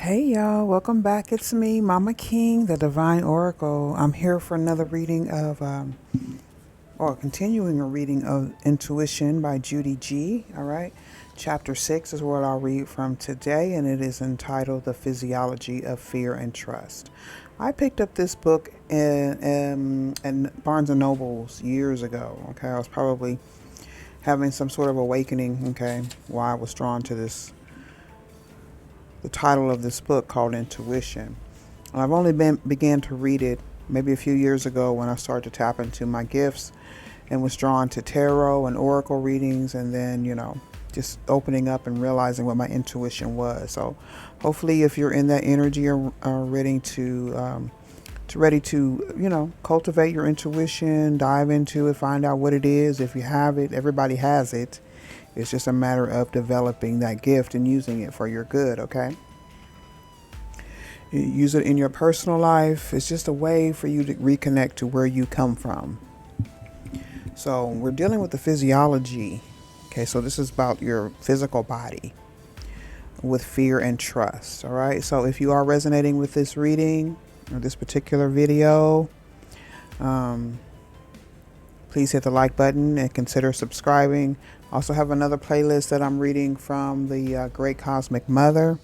Hey y'all, welcome back. It's me, Mama King, the Divine Oracle. I'm here for another reading of, or continuing a reading of Intuition by Judy G. All right. Chapter 6 is what I'll read from today, and it is entitled The Physiology of Fear and Trust. I picked up this book in Barnes & Noble's years ago. Okay. I was probably having some sort of awakening, okay, why I was drawn to the title of this book called Intuition. And I've only began to read it maybe a few years ago when I started to tap into my gifts and was drawn to tarot and oracle readings, and then, just opening up and realizing what my intuition was. So hopefully if you're in that energy or ready to cultivate your intuition, dive into it, find out what it is. If you have it, everybody has it. It's just a matter of developing that gift and using it for your good, okay? You use it in your personal life. It's just a way for you to reconnect to where you come from. So we're dealing with the physiology. Okay, so this is about your physical body with fear and trust, all right? So if you are resonating with this reading or this particular video, please hit the like button and consider subscribing. Also have another playlist that I'm reading from the Great Cosmic Mother,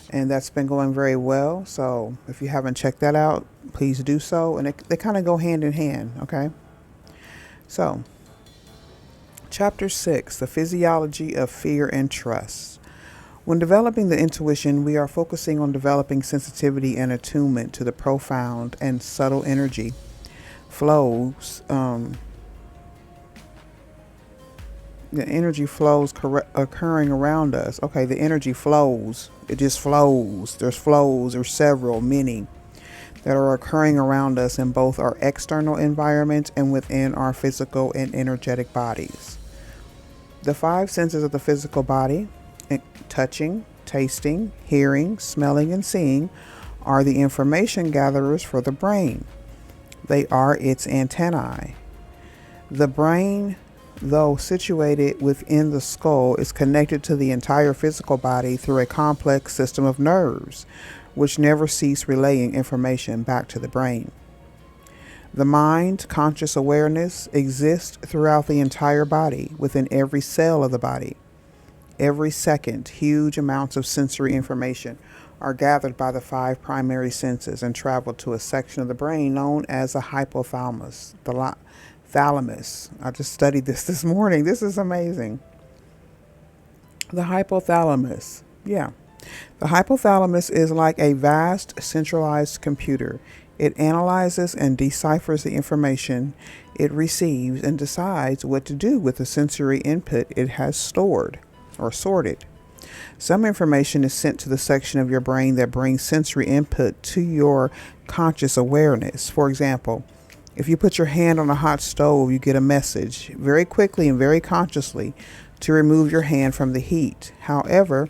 and that's been going very well. So if you haven't checked that out, please do so. And they kind of go hand in hand, okay? So, Chapter 6, The Physiology of Fear and Trust. When developing the intuition, we are focusing on developing sensitivity and attunement to the profound and subtle energy flows. The energy flows occurring around us. Okay, the energy flows. It just flows. There's flows, or several, many, that are occurring around us in both our external environment and within our physical and energetic bodies. The five senses of the physical body, touching, tasting, hearing, smelling, and seeing, are the information gatherers for the brain. They are its antennae. The brain, though situated within the skull, is connected to the entire physical body through a complex system of nerves, which never cease relaying information back to the brain. The mind, conscious awareness, exists throughout the entire body, within every cell of the body. Every second, huge amounts of sensory information are gathered by the five primary senses and travel to a section of the brain known as the hypothalamus. Thalamus. I just studied this morning. This is amazing. The hypothalamus. Yeah. The hypothalamus is like a vast centralized computer. It analyzes and deciphers the information it receives and decides what to do with the sensory input it has stored or sorted. Some information is sent to the section of your brain that brings sensory input to your conscious awareness. For example, if you put your hand on a hot stove, you get a message very quickly and very consciously to remove your hand from the heat. However,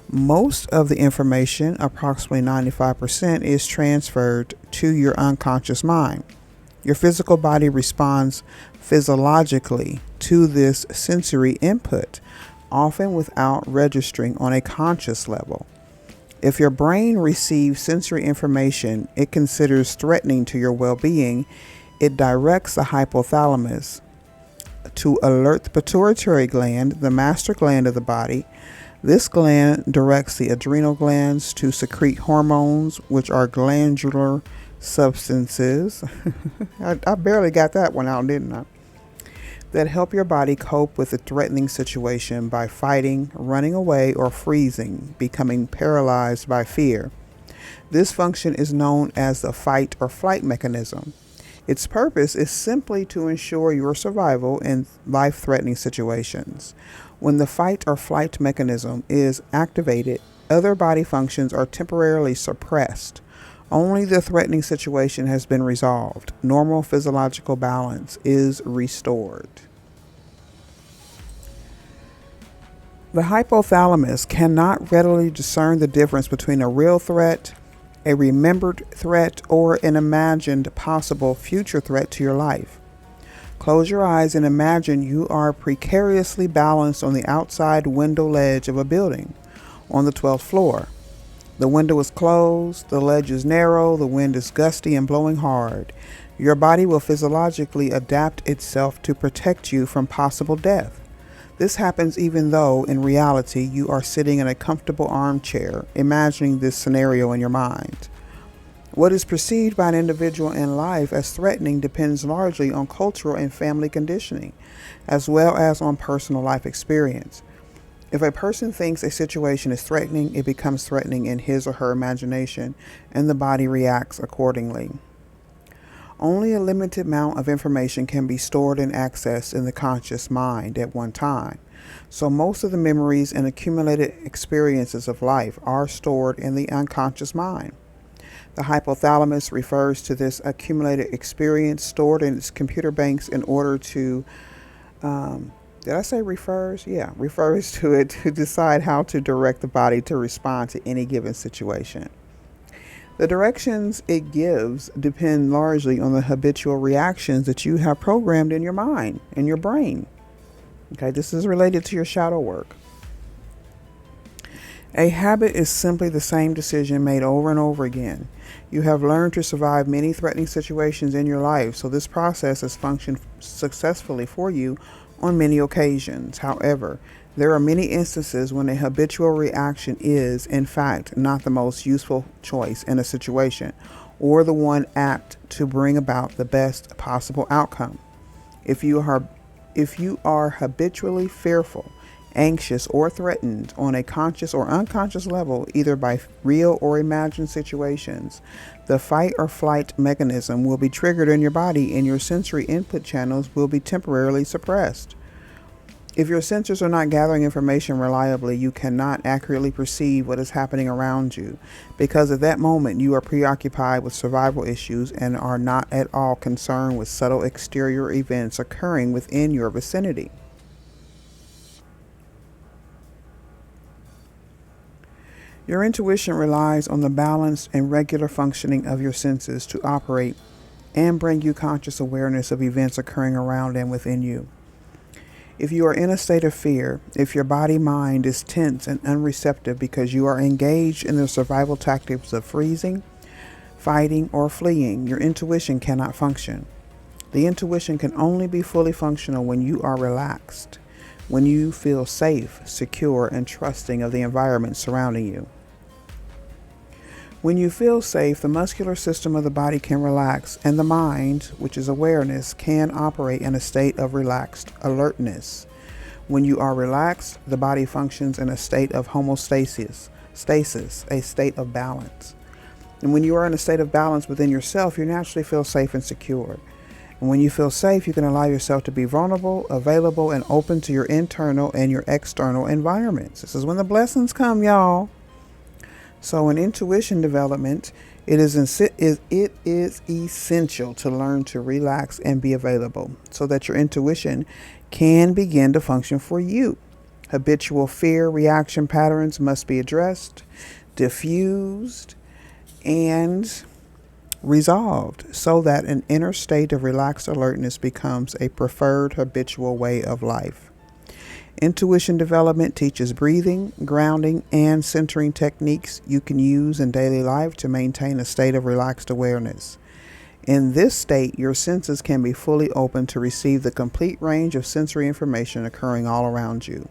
most of the information, approximately 95%, is transferred to your unconscious mind. Your physical body responds physiologically to this sensory input, often without registering on a conscious level. If your brain receives sensory information it considers threatening to your well-being, it directs the hypothalamus to alert the pituitary gland, the master gland of the body. This gland directs the adrenal glands to secrete hormones, which are glandular substances. I barely got that one out, didn't I? That help your body cope with a threatening situation by fighting, running away, or freezing, becoming paralyzed by fear. This function is known as the fight or flight mechanism. Its purpose is simply to ensure your survival in life-threatening situations. When the fight or flight mechanism is activated, other body functions are temporarily suppressed. Only the threatening situation has been resolved. Normal physiological balance is restored. The hypothalamus cannot readily discern the difference between a real threat, a remembered threat, or an imagined possible future threat to your life. Close your eyes and imagine you are precariously balanced on the outside window ledge of a building on the 12th floor. The window is closed, the ledge is narrow, the wind is gusty and blowing hard. Your body will physiologically adapt itself to protect you from possible death. This happens even though, in reality, you are sitting in a comfortable armchair, imagining this scenario in your mind. What is perceived by an individual in life as threatening depends largely on cultural and family conditioning, as well as on personal life experience. If a person thinks a situation is threatening, it becomes threatening in his or her imagination, and the body reacts accordingly. Only a limited amount of information can be stored and accessed in the conscious mind at one time. So most of the memories and accumulated experiences of life are stored in the unconscious mind. The hypothalamus refers to this accumulated experience stored in its computer banks in order to, did I say refers? Yeah, refers to it to decide how to direct the body to respond to any given situation. The directions it gives depend largely on the habitual reactions that you have programmed in your mind, in your brain. Okay, this is related to your shadow work. A habit is simply the same decision made over and over again. You have learned to survive many threatening situations in your life, so this process has functioned successfully for you on many occasions. However, there are many instances when a habitual reaction is, in fact, not the most useful choice in a situation, or the one apt to bring about the best possible outcome. If you are habitually fearful, anxious, or threatened on a conscious or unconscious level, either by real or imagined situations, the fight or flight mechanism will be triggered in your body and your sensory input channels will be temporarily suppressed. If your sensors are not gathering information reliably, you cannot accurately perceive what is happening around you, because at that moment you are preoccupied with survival issues and are not at all concerned with subtle exterior events occurring within your vicinity. Your intuition relies on the balanced and regular functioning of your senses to operate and bring you conscious awareness of events occurring around and within you. If you are in a state of fear, if your body mind is tense and unreceptive because you are engaged in the survival tactics of freezing, fighting, or fleeing, your intuition cannot function. The intuition can only be fully functional when you are relaxed, when you feel safe, secure, and trusting of the environment surrounding you. When you feel safe, the muscular system of the body can relax, and the mind, which is awareness, can operate in a state of relaxed alertness. When you are relaxed, the body functions in a state of homeostasis, a state of balance. And when you are in a state of balance within yourself, you naturally feel safe and secure. And when you feel safe, you can allow yourself to be vulnerable, available, and open to your internal and your external environments. This is when the blessings come, y'all. So in intuition development, it is essential to learn to relax and be available so that your intuition can begin to function for you. Habitual fear reaction patterns must be addressed, diffused, and resolved so that an inner state of relaxed alertness becomes a preferred habitual way of life. Intuition development teaches breathing, grounding, and centering techniques you can use in daily life to maintain a state of relaxed awareness. In this state, your senses can be fully open to receive the complete range of sensory information occurring all around you.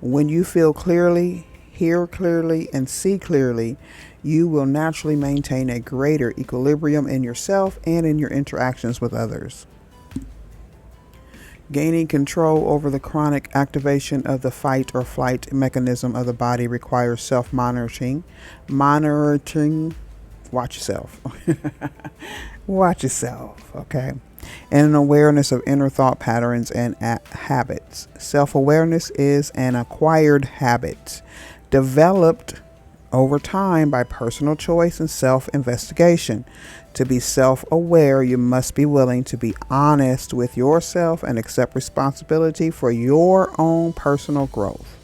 When you feel clearly, hear clearly, and see clearly, you will naturally maintain a greater equilibrium in yourself and in your interactions with others. Gaining control over the chronic activation of the fight or flight mechanism of the body requires self-monitoring. Watch yourself. Watch yourself, okay? And an awareness of inner thought patterns and habits. Self-awareness is an acquired habit developed over time by personal choice and self-investigation. To be self-aware, you must be willing to be honest with yourself and accept responsibility for your own personal growth.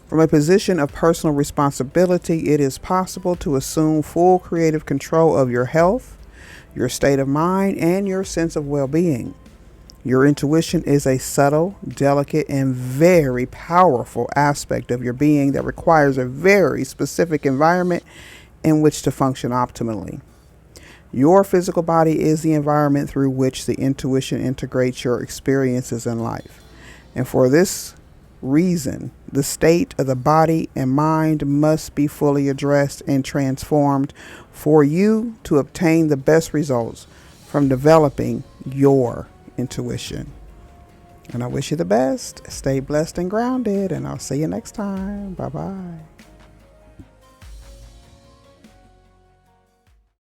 From a position of personal responsibility, it is possible to assume full creative control of your health, your state of mind, and your sense of well-being. Your intuition is a subtle, delicate, and very powerful aspect of your being that requires a very specific environment in which to function optimally. Your physical body is the environment through which the intuition integrates your experiences in life. And for this reason, the state of the body and mind must be fully addressed and transformed for you to obtain the best results from developing your intuition. And I wish you the best. Stay blessed and grounded, and I'll see you next time. Bye bye.